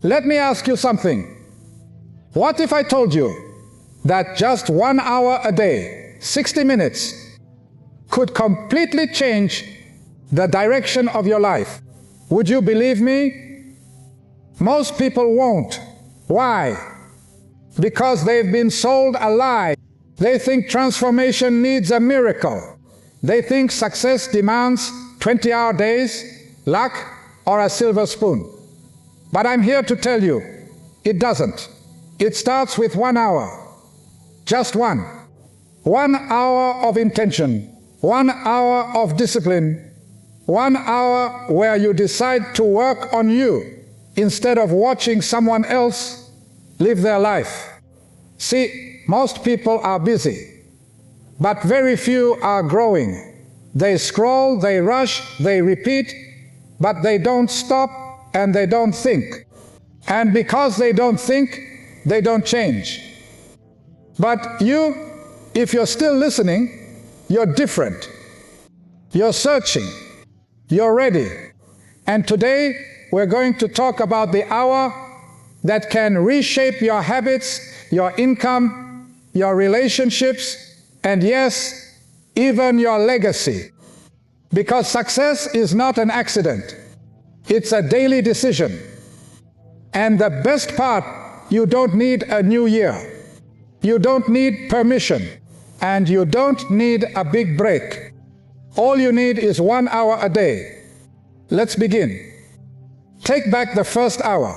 Let me ask you something. What if I told you that just 1 hour a day, 60 minutes, could completely change the direction of your life? Would you believe me? Most people won't. Why? Because they've been sold a lie. They think transformation needs a miracle. They think success demands 20-hour days, luck, or a silver spoon. But I'm here to tell you, it doesn't. It starts with 1 hour. Just one. 1 hour of intention. 1 hour of discipline. 1 hour where you decide to work on you instead of watching someone else live their life. See, most people are busy, but very few are growing. They scroll, they rush, they repeat, but they don't stop and they don't think. And because they don't think, they don't change. But you, if you're still listening, you're different. You're searching. You're ready. And today, we're going to talk about the hour that can reshape your habits, your income, your relationships, and yes, even your legacy. Because success is not an accident. It's a daily decision. And the best part, you don't need a new year. You don't need permission. And you don't need a big break. All you need is 1 hour a day. Let's begin. Take back the first hour.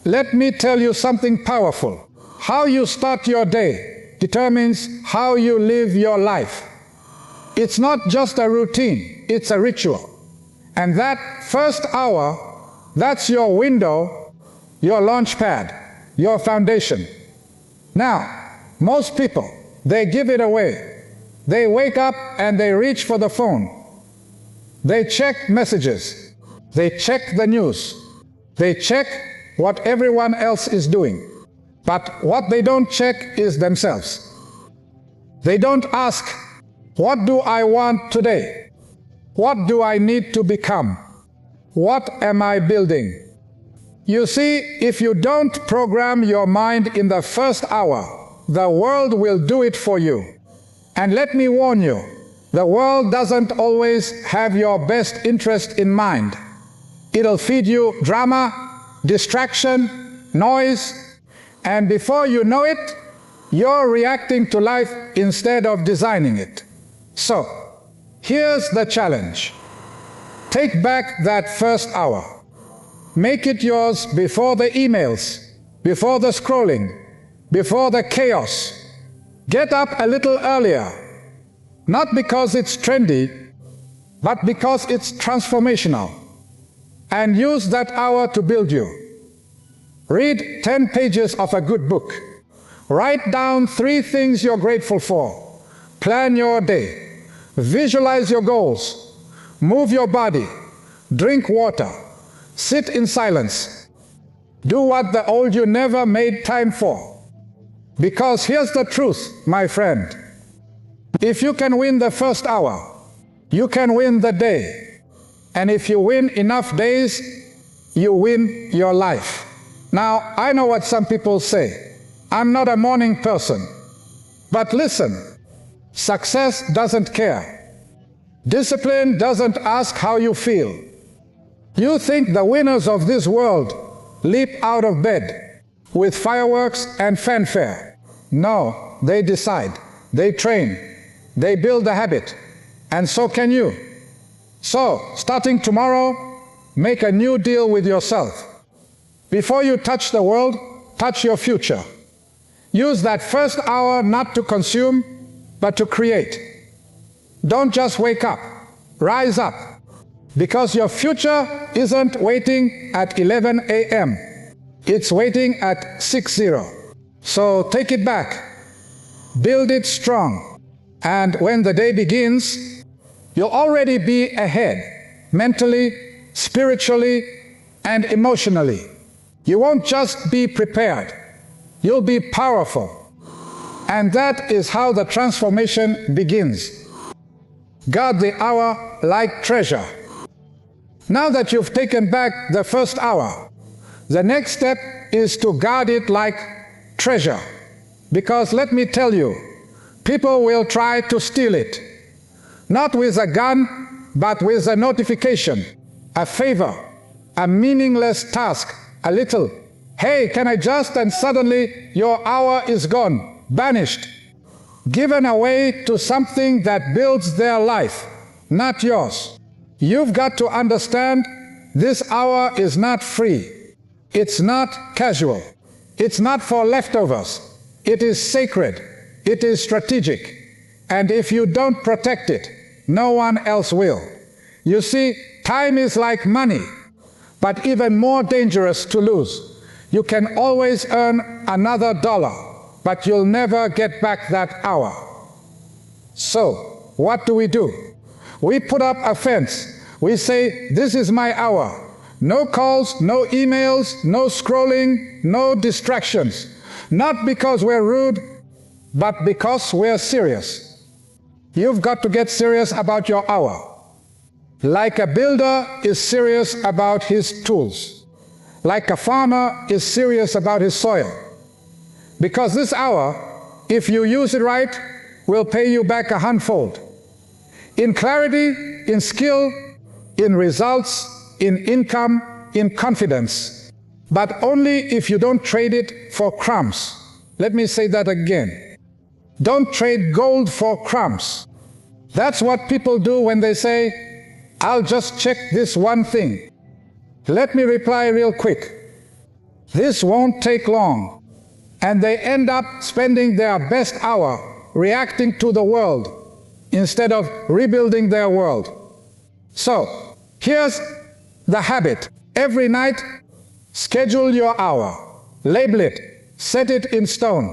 Let me tell you something powerful. How you start your day determines how you live your life. It's not just a routine, it's a ritual. And that first hour, that's your window, your launch pad, your foundation. Now, most people, they give it away. They wake up and they reach for the phone. They check messages. They check the news. They check what everyone else is doing. But what they don't check is themselves. They don't ask, what do I want today? What do I need to become? What am I building? You see, if you don't program your mind in the first hour, the world will do it for you. And let me warn you, the world doesn't always have your best interest in mind. It'll feed you drama, distraction, noise, and before you know it, you're reacting to life instead of designing it. So, here's the challenge. Take back that first hour. Make it yours before the emails, before the scrolling, before the chaos. Get up a little earlier, not because it's trendy, but because it's transformational. And use that hour to build you. Read 10 pages of a good book. Write down 3 things you're grateful for. Plan your day. Visualize your goals. Move your body. Drink water. Sit in silence. Do what the old you never made time for. Because here's the truth, my friend. If you can win the first hour, you can win the day. And if you win enough days, you win your life. Now, I know what some people say. I'm not a morning person. But listen, success doesn't care. Discipline doesn't ask how you feel. You think the winners of this world leap out of bed with fireworks and fanfare. No, they decide, they train, they build a habit, and so can you. So, starting tomorrow, make a new deal with yourself. Before you touch the world, touch your future. Use that first hour not to consume, but to create. Don't just wake up, rise up, because your future isn't waiting at 11 a.m. It's waiting at 6:0. So take it back, build it strong, and when the day begins, you'll already be ahead, mentally, spiritually, and emotionally. You won't just be prepared, you'll be powerful. And that is how the transformation begins. Guard the hour like treasure. Now that you've taken back the first hour, The next step is to guard it like treasure. Because let me tell you, people will try to steal it. Not with a gun, but with a notification, a favor, a meaningless task, a little, "Hey, can I just," and suddenly your hour is gone, vanished, given away to something that builds their life, not yours. You've got to understand this hour is not free. It's not casual. It's not for leftovers. It is sacred. It is strategic. And if you don't protect it, no one else will. You see, time is like money, but even more dangerous to lose. You can always earn another dollar, but you'll never get back that hour. So, what do? We put up a fence. We say, "This is my hour." No calls, no emails, no scrolling, no distractions. Not because we're rude, but because we're serious. You've got to get serious about your hour. Like a builder is serious about his tools. Like a farmer is serious about his soil. Because this hour, if you use it right, will pay you back 100-fold. In clarity, in skill, in results, in income, in confidence. But only if you don't trade it for crumbs. Let me say that again. Don't trade gold for crumbs. That's what people do when they say, "I'll just check this one thing." Let me reply real quick. This won't take long. And they end up spending their best hour reacting to the world instead of rebuilding their world. So, here's the habit. Every night, schedule your hour. Label it. Set it in stone.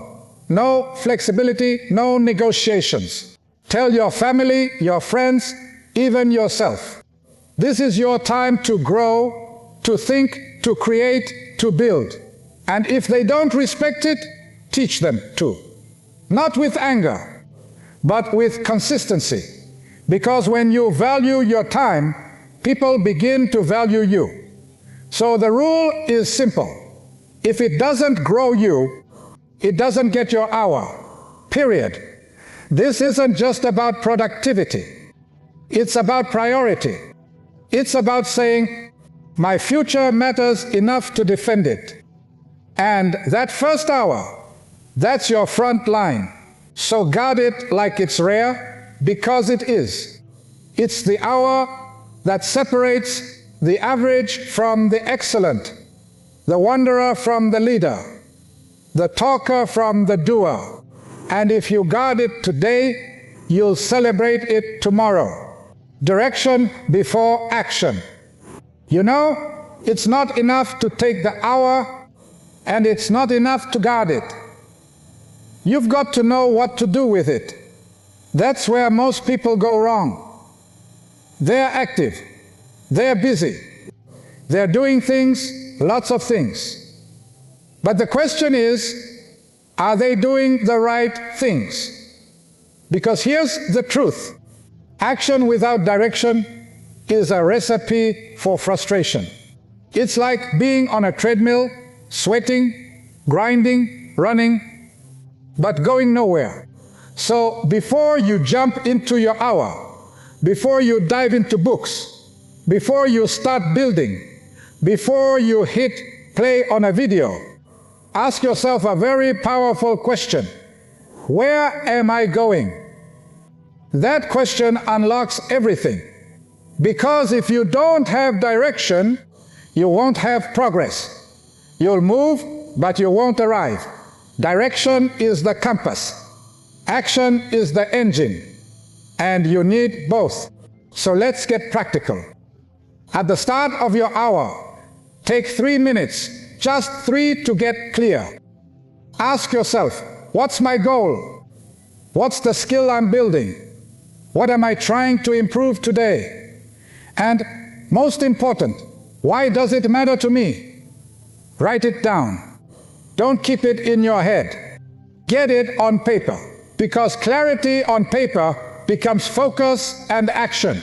No flexibility, no negotiations. Tell your family, your friends, even yourself. This is your time to grow, to think, to create, to build. And if they don't respect it, teach them to. Not with anger, but with consistency. Because when you value your time, people begin to value you. So the rule is simple. If it doesn't grow you, it doesn't get your hour. Period. This isn't just about productivity. It's about priority. It's about saying, "My future matters enough to defend it." And that first hour, that's your front line. So guard it like it's rare, because it is. It's the hour that separates the average from the excellent, the wanderer from the leader, the talker from the doer. And if you guard it today, you'll celebrate it tomorrow. Direction before action. You know, it's not enough to take the hour, and it's not enough to guard it. You've got to know what to do with it. That's where most people go wrong. They're active. They're busy. They're doing things, lots of things. But the question is, are they doing the right things? Because here's the truth. Action without direction is a recipe for frustration. It's like being on a treadmill, sweating, grinding, running, but going nowhere. So before you jump into your hour, before you dive into books, before you start building, before you hit play on a video, ask yourself a very powerful question. Where am I going? That question unlocks everything. Because if you don't have direction, you won't have progress. You'll move, but you won't arrive. Direction is the compass. Action is the engine. And you need both. So let's get practical. At the start of your hour, take 3 minutes, just 3 to get clear. Ask yourself, what's my goal? What's the skill I'm building? What am I trying to improve today? And most important, why does it matter to me? Write it down. Don't keep it in your head. Get it on paper, because clarity on paper becomes focus and action.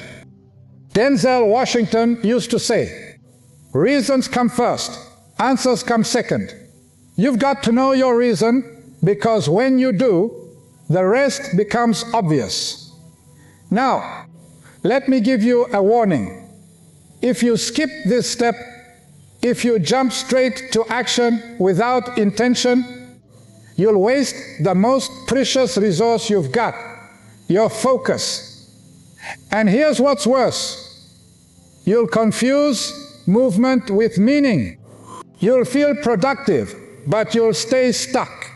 Denzel Washington used to say, reasons come first, Answers come second. You've got to know your reason, because when you do, the rest becomes obvious. Now, let me give you a warning. If you skip this step, if you jump straight to action without intention, you'll waste the most precious resource you've got, your focus. And here's what's worse. You'll confuse movement with meaning. You'll feel productive, but you'll stay stuck.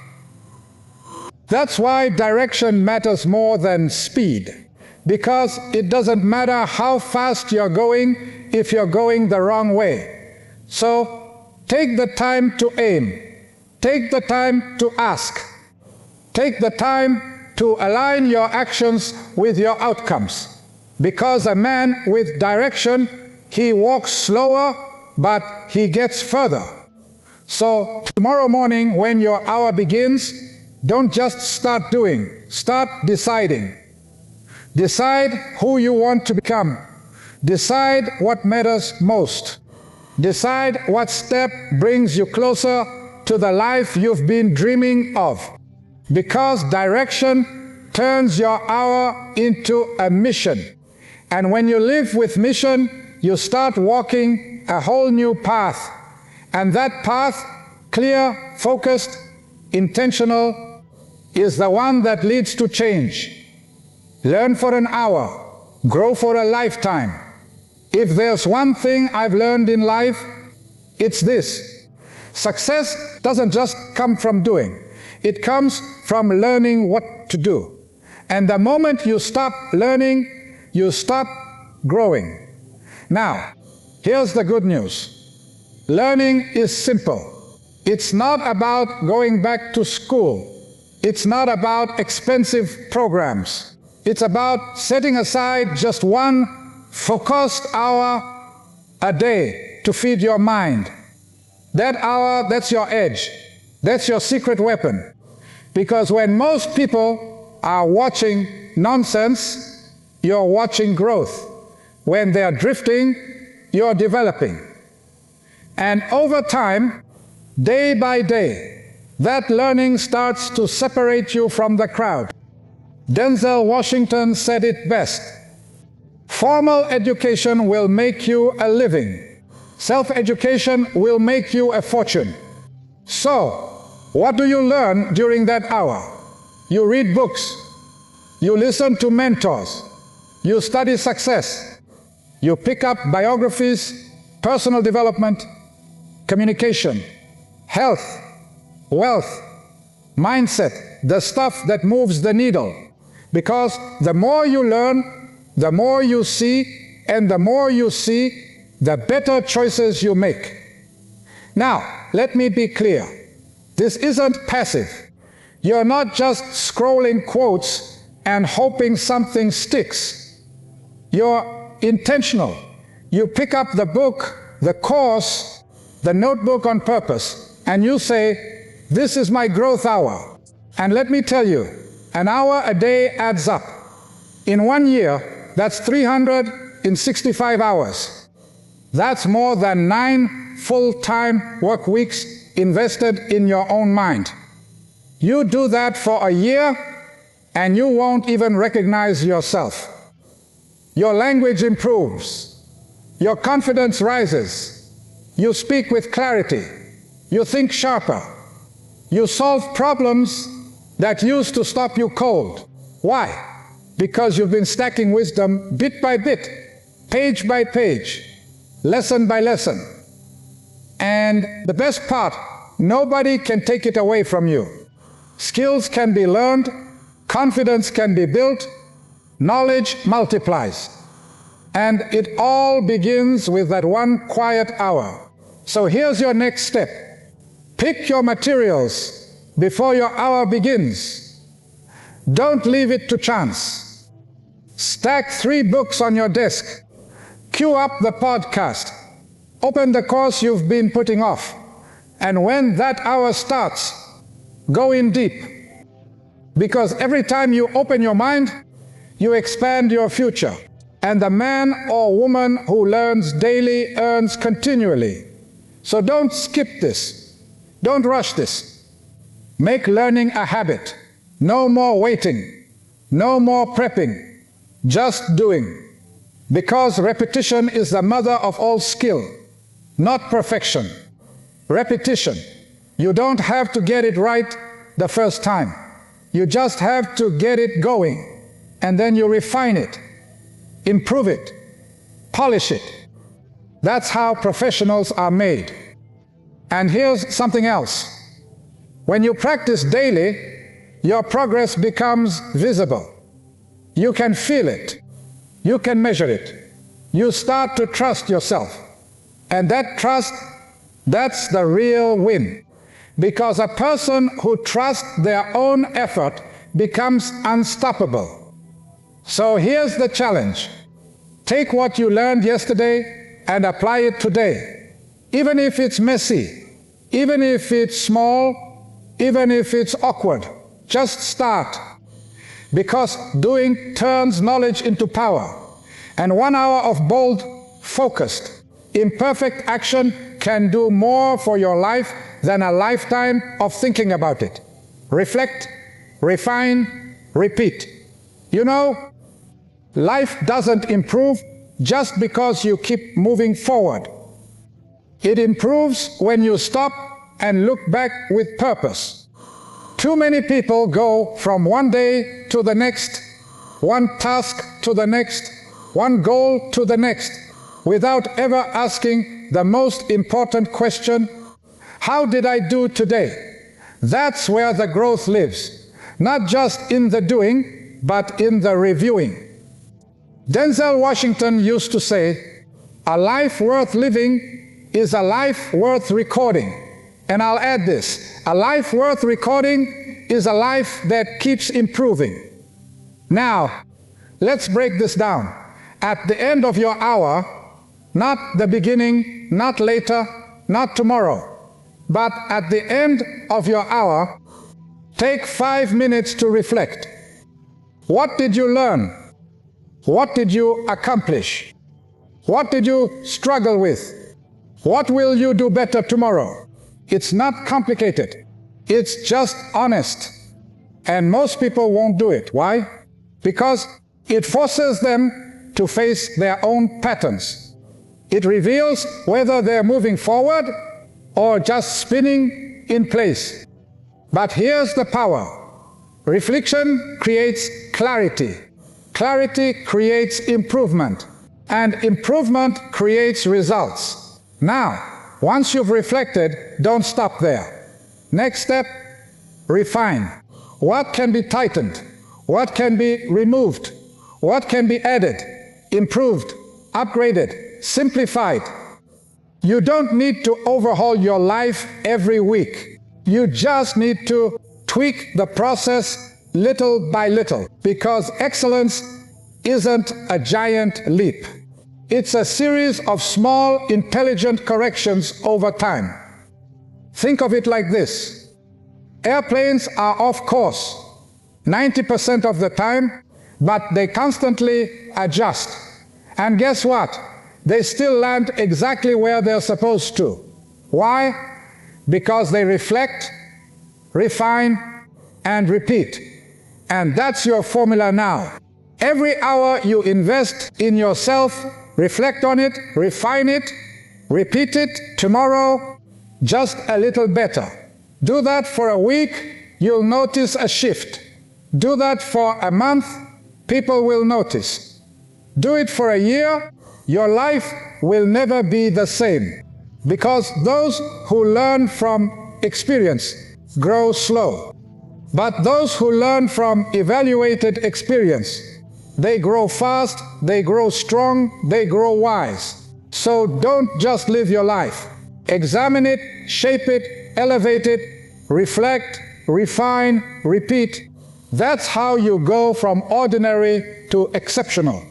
That's why direction matters more than speed, because it doesn't matter how fast you're going if you're going the wrong way. So take the time to aim. Take the time to ask. Take the time to align your actions with your outcomes. Because a man with direction, he walks slower, but he gets further. So tomorrow morning when your hour begins, don't just start doing, start deciding. Decide who you want to become. Decide what matters most. Decide what step brings you closer to the life you've been dreaming of. Because direction turns your hour into a mission. And when you live with mission, you start walking a whole new path. And that path, clear, focused, intentional, is the one that leads to change. Learn for an hour, grow for a lifetime. If there's one thing I've learned in life, it's this. Success doesn't just come from doing. It comes from learning what to do. And the moment you stop learning, you stop growing. Now, here's the good news. Learning is simple. It's not about going back to school. It's not about expensive programs. It's about setting aside just one focused hour a day to feed your mind. That hour, that's your edge. That's your secret weapon. Because when most people are watching nonsense, you're watching growth. When they're drifting, you're developing. And over time, day by day, that learning starts to separate you from the crowd. Denzel Washington said it best. Formal education will make you a living. Self-education will make you a fortune. So, what do you learn during that hour? You read books. You listen to mentors. You study success. You pick up biographies, personal development, communication, health, wealth, mindset, the stuff that moves the needle. Because the more you learn, the more you see, and the more you see, the better choices you make. Now, let me be clear. This isn't passive. You're not just scrolling quotes and hoping something sticks. You're intentional. You pick up the book, the course, the notebook on purpose, and you say, this is my growth hour. And let me tell you, an hour a day adds up. In 1 year, that's 365 hours. That's more than 9 full-time work weeks invested in your own mind. You do that for a year, and you won't even recognize yourself. Your language improves. Your confidence rises. You speak with clarity. You think sharper. You solve problems that used to stop you cold. Why? Because you've been stacking wisdom bit by bit, page by page, lesson by lesson. And the best part, nobody can take it away from you. Skills can be learned, confidence can be built, knowledge multiplies. And it all begins with that one quiet hour. So here's your next step. Pick your materials before your hour begins. Don't leave it to chance. Stack 3 books on your desk. Queue up the podcast. Open the course you've been putting off. And when that hour starts, go in deep. Because every time you open your mind, you expand your future. And the man or woman who learns daily earns continually. So don't skip this. Don't rush this. Make learning a habit. No more waiting. No more prepping. Just doing. Because repetition is the mother of all skill, not perfection. Repetition. You don't have to get it right the first time. You just have to get it going, and then you refine it, improve it, polish it. That's how professionals are made. And here's something else. When you practice daily, your progress becomes visible. You can feel it. You can measure it. You start to trust yourself. And that trust, that's the real win. Because a person who trusts their own effort becomes unstoppable. So here's the challenge. Take what you learned yesterday and apply it today. Even if it's messy, even if it's small, even if it's awkward, just start. Because doing turns knowledge into power. And 1 hour of bold, focused, imperfect action can do more for your life than a lifetime of thinking about it. Reflect, refine, repeat. You know, life doesn't improve just because you keep moving forward. It improves when you stop and look back with purpose. Too many people go from one day to the next, one task to the next, one goal to the next, without ever asking the most important question, how did I do today? That's where the growth lives, not just in the doing, but in the reviewing. Denzel Washington used to say, a life worth living is a life worth recording. And I'll add this, a life worth recording is a life that keeps improving. Now, let's break this down. At the end of your hour, not the beginning, not later, not tomorrow, but at the end of your hour, take 5 minutes to reflect. What did you learn? What did you accomplish? What did you struggle with? What will you do better tomorrow? It's not complicated. It's just honest. And most people won't do it. Why? Because it forces them to face their own patterns. It reveals whether they're moving forward or just spinning in place. But here's the power. Reflection creates clarity. Clarity creates improvement. And improvement creates results. Now, once you've reflected, don't stop there. Next step, refine. What can be tightened? What can be removed? What can be added, improved, upgraded, simplified? You don't need to overhaul your life every week. You just need to tweak the process little by little, because excellence isn't a giant leap. It's a series of small, intelligent corrections over time. Think of it like this. Airplanes are off course 90% of the time, but they constantly adjust. And guess what? They still land exactly where they're supposed to. Why? Because they reflect, refine, and repeat. And that's your formula now. Every hour you invest in yourself, reflect on it, refine it, repeat it tomorrow, just a little better. Do that for a week, you'll notice a shift. Do that for a month, people will notice. Do it for a year, your life will never be the same. Because those who learn from experience grow slow. But those who learn from evaluated experience, they grow fast, they grow strong, they grow wise. So don't just live your life. Examine it, shape it, elevate it, reflect, refine, repeat. That's how you go from ordinary to exceptional.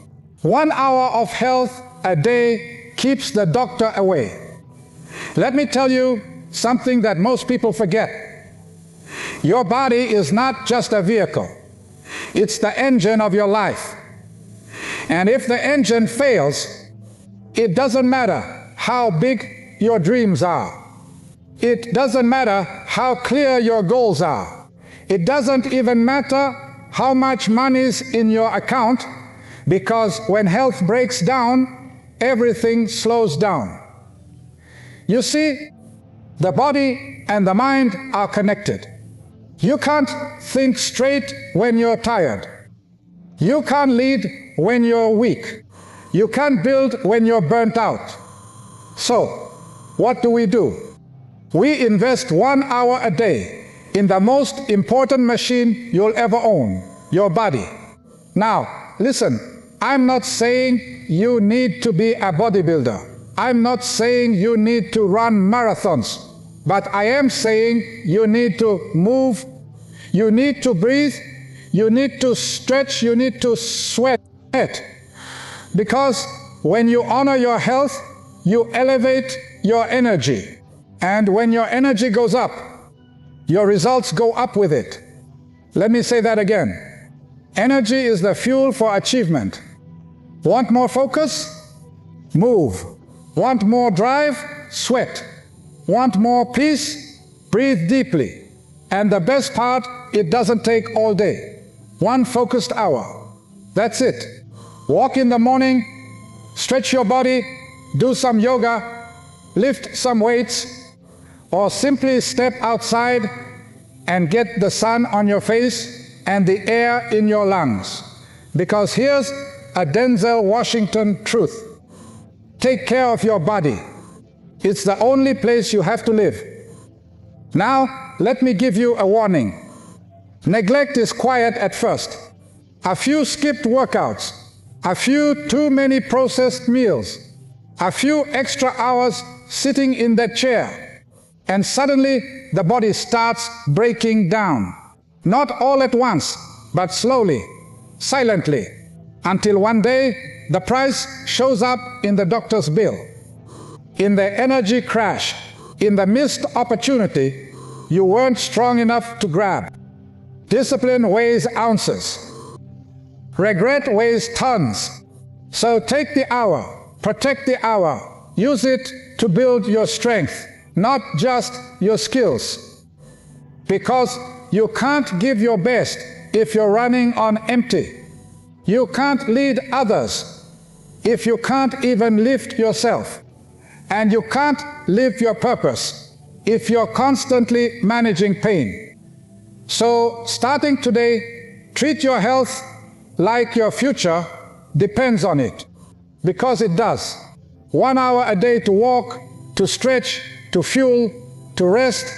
1 hour of health a day keeps the doctor away. Let me tell you something that most people forget. Your body is not just a vehicle. It's the engine of your life. And if the engine fails, it doesn't matter how big your dreams are. It doesn't matter how clear your goals are. It doesn't even matter how much money is in your account, because when health breaks down, everything slows down. You see, the body and the mind are connected. You can't think straight when you're tired. You can't lead when you're weak. You can't build when you're burnt out. So, what do? We invest 1 hour a day in the most important machine you'll ever own, your body. Now, listen, I'm not saying you need to be a bodybuilder. I'm not saying you need to run marathons. But I am saying you need to move, you need to breathe, you need to stretch, you need to sweat. Because when you honor your health, you elevate your energy. And when your energy goes up, your results go up with it. Let me say that again. Energy is the fuel for achievement. Want more focus? Move. Want more drive? Sweat. Want more peace? Breathe deeply. And the best part, it doesn't take all day. 1 focused hour. That's it. Walk in the morning, stretch your body, do some yoga, lift some weights, or simply step outside and get the sun on your face and the air in your lungs. Because here's a Denzel Washington truth. Take care of your body. It's the only place you have to live. Now, let me give you a warning. Neglect is quiet at first. A few skipped workouts, a few too many processed meals, a few extra hours sitting in that chair, and suddenly the body starts breaking down. Not all at once, but slowly, silently, until one day the price shows up in the doctor's bill. In the energy crash, in the missed opportunity you weren't strong enough to grab. Discipline weighs ounces. Regret weighs tons. So take the hour, protect the hour, use it to build your strength, not just your skills. Because you can't give your best if you're running on empty. You can't lead others if you can't even lift yourself. And you can't live your purpose if you're constantly managing pain. So, starting today, treat your health like your future depends on it. Because it does. 1 hour a day to walk, to stretch, to fuel, to rest,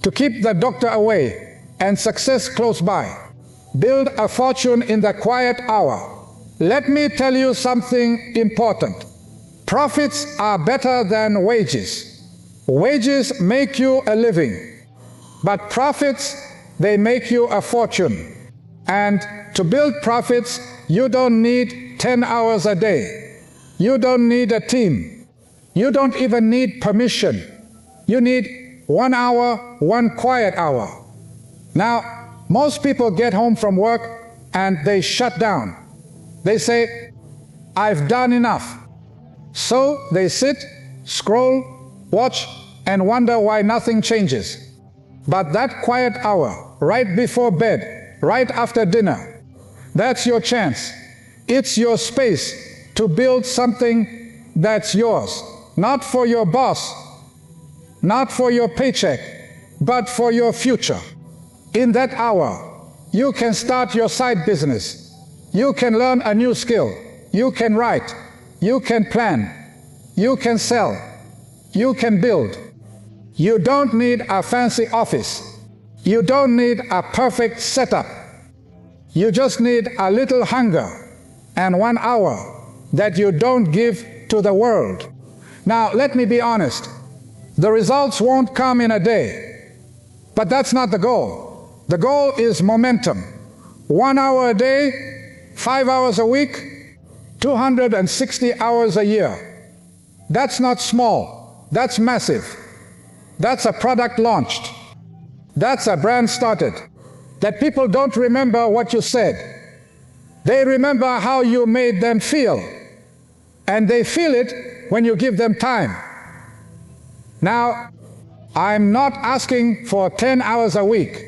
to keep the doctor away, and success close by. Build a fortune in the quiet hour. Let me tell you something important. Profits are better than wages. Wages make you a living, but profits, they make you a fortune. And to build profits, you don't need 10 hours a day. You don't need a team. You don't even need permission. You need 1 hour, 1 quiet hour. Now, most people get home from work and they shut down. They say, I've done enough. So they sit, scroll, watch, and wonder why nothing changes. But that quiet hour, right before bed, right after dinner, that's your chance. It's your space to build something that's yours. Not for your boss, not for your paycheck, but for your future. In that hour, you can start your side business. You can learn a new skill. You can write. You can plan. You can sell. You can build. You don't need a fancy office. You don't need a perfect setup. You just need a little hunger and 1 hour that you don't give to the world. Now, let me be honest. The results won't come in a day. But that's not the goal. The goal is momentum. 1 hour a day, 5 hours a week, 260 hours a year. That's not small. That's massive. That's a product launched. That's a brand started. That people don't remember what you said. They remember how you made them feel. And they feel it when you give them time. Now, I'm not asking for 10 hours a week.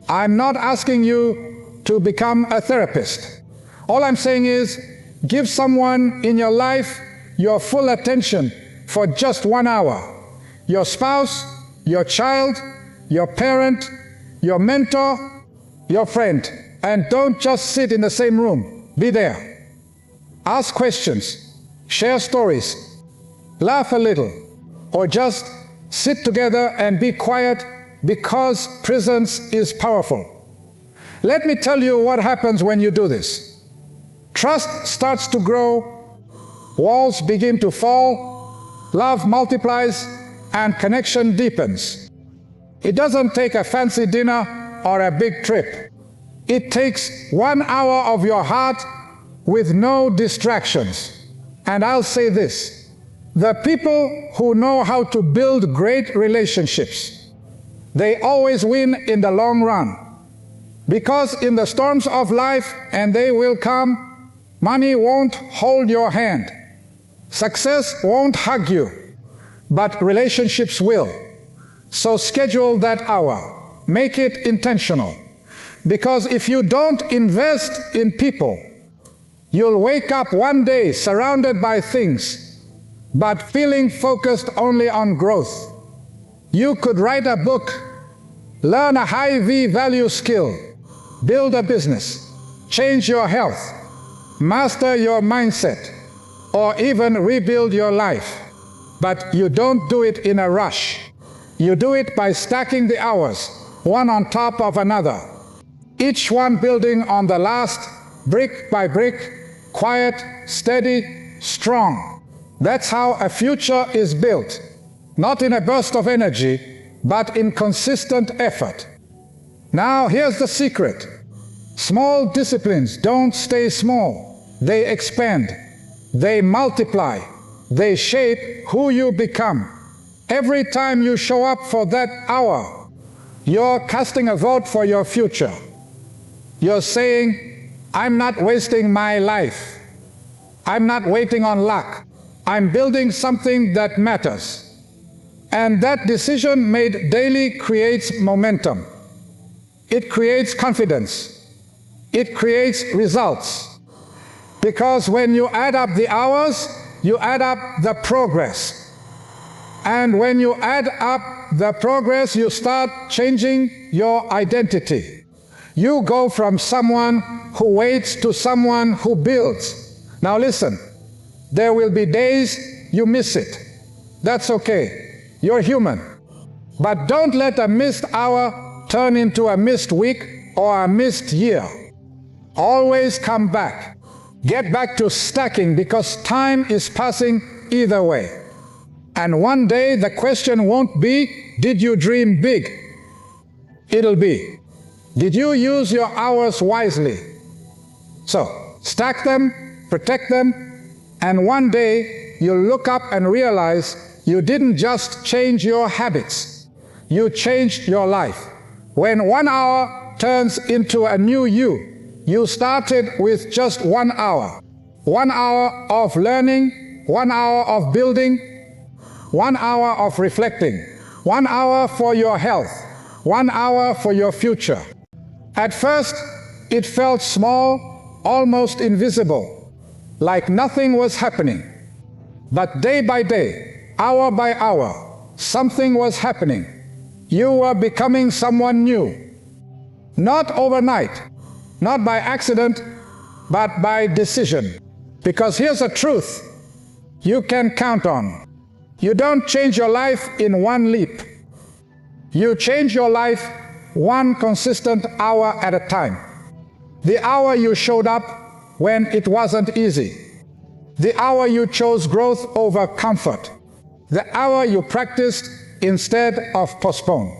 I'm not asking you to become a therapist. All I'm saying is, give someone in your life your full attention for just 1 hour. Your spouse, your child, your parent, your mentor, your friend. And don't just sit in the same room. Be there. Ask questions. Share stories. Laugh a little. Or just sit together and be quiet, because presence is powerful. Let me tell you what happens when you do this. Trust starts to grow, walls begin to fall, love multiplies, and connection deepens. It doesn't take a fancy dinner or a big trip. It takes 1 hour of your heart with no distractions. And I'll say this: the people who know how to build great relationships, they always win in the long run. Because in the storms of life, and they will come, money won't hold your hand. Success won't hug you, but relationships will. So schedule that hour. Make it intentional. Because if you don't invest in people, you'll wake up one day surrounded by things, but feeling focused only on growth. You could write a book, learn a high V-value skill, build a business, change your health, master your mindset, or even rebuild your life. But you don't do it in a rush. You do it by stacking the hours, one on top of another, each one building on the last, brick by brick, quiet, steady, strong. That's how a future is built, not in a burst of energy, but in consistent effort. Now here's the secret. Small disciplines don't stay small. They expand. They multiply. They shape who you become. Every time you show up for that hour, you're casting a vote for your future. You're saying, I'm not wasting my life. I'm not waiting on luck. I'm building something that matters. And that decision made daily creates momentum. It creates confidence. It creates results. Because when you add up the hours, you add up the progress. And when you add up the progress, you start changing your identity. You go from someone who waits to someone who builds. Now listen, there will be days you miss it. That's okay. You're human. But don't let a missed hour turn into a missed week or a missed year. Always come back. Get back to stacking, because time is passing either way. And one day the question won't be, did you dream big? It'll be, did you use your hours wisely? So, stack them, protect them, and one day you'll look up and realize you didn't just change your habits, you changed your life. When 1 hour turns into a new you, you started with just 1 hour. 1 hour of learning, 1 hour of building, 1 hour of reflecting, 1 hour for your health, 1 hour for your future. At first, it felt small, almost invisible, like nothing was happening. But day by day, hour by hour, something was happening. You were becoming someone new. Not overnight, not by accident, but by decision. Because here's a truth you can count on. You don't change your life in one leap. You change your life one consistent hour at a time. The hour you showed up when it wasn't easy. The hour you chose growth over comfort. The hour you practiced instead of postponed.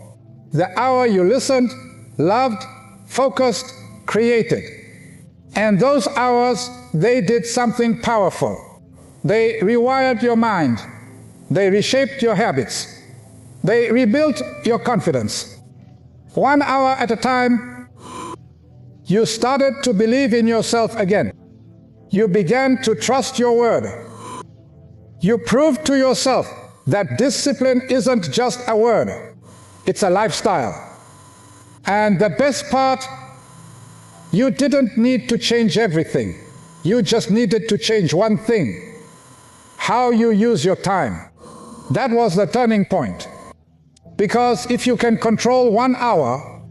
The hour you listened, loved, focused, created. And those hours, they did something powerful. They rewired your mind. They reshaped your habits. They rebuilt your confidence. 1 hour at a time, you started to believe in yourself again. You began to trust your word. You proved to yourself that discipline isn't just a word, it's a lifestyle. And the best part, you didn't need to change everything. You just needed to change one thing: how you use your time. That was the turning point. Because if you can control 1 hour,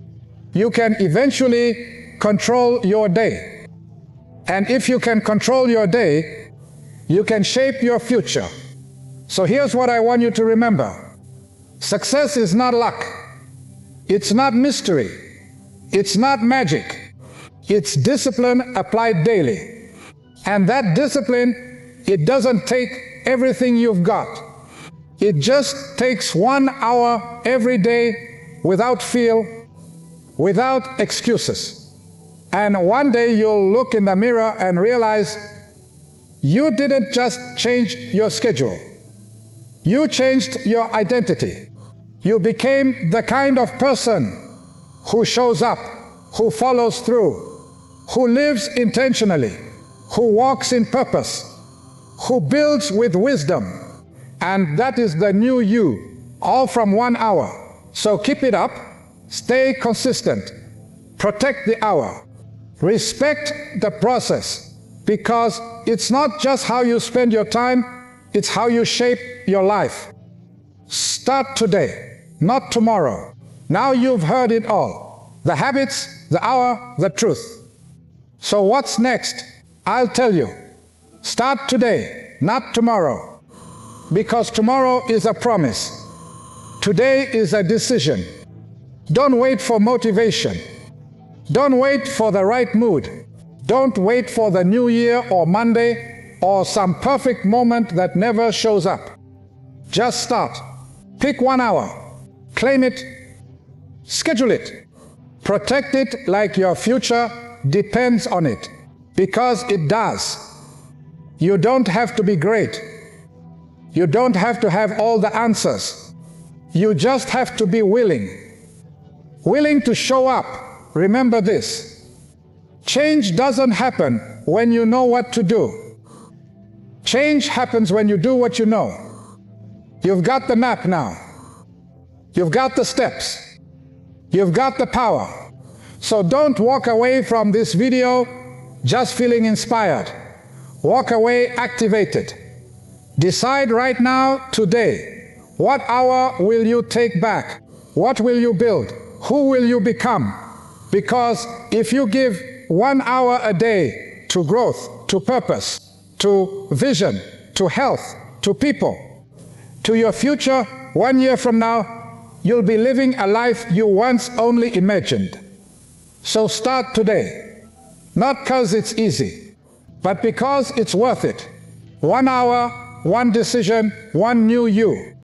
you can eventually control your day. And if you can control your day, you can shape your future. So here's what I want you to remember. Success is not luck. It's not mystery. It's not magic. It's discipline applied daily. And that discipline, it doesn't take everything you've got. It just takes 1 hour every day without feel, without excuses. And one day you'll look in the mirror and realize you didn't just change your schedule. You changed your identity. You became the kind of person who shows up, who follows through, who lives intentionally, who walks in purpose, who builds with wisdom. And that is the new you, all from 1 hour. So keep it up, stay consistent, protect the hour, respect the process, because it's not just how you spend your time, it's how you shape your life. Start today, not tomorrow. Now you've heard it all: the habits, the hour, the truth. So what's next? I'll tell you. Start today, not tomorrow. Because tomorrow is a promise. Today is a decision. Don't wait for motivation. Don't wait for the right mood. Don't wait for the new year or Monday or some perfect moment that never shows up. Just start. Pick 1 hour. Claim it. Schedule it. Protect it like your future depends on it. Because it does. You don't have to be great. You don't have to have all the answers. You just have to be willing. Willing to show up. Remember this: change doesn't happen when you know what to do. Change happens when you do what you know. You've got the map now. You've got the steps. You've got the power. So don't walk away from this video just feeling inspired. Walk away activated. Decide right now, today, what hour will you take back? What will you build? Who will you become? Because if you give 1 hour a day to growth, to purpose, to vision, to health, to people, to your future, 1 year from now, you'll be living a life you once only imagined. So start today, not because it's easy, but because it's worth it. 1 hour, one decision, one new you.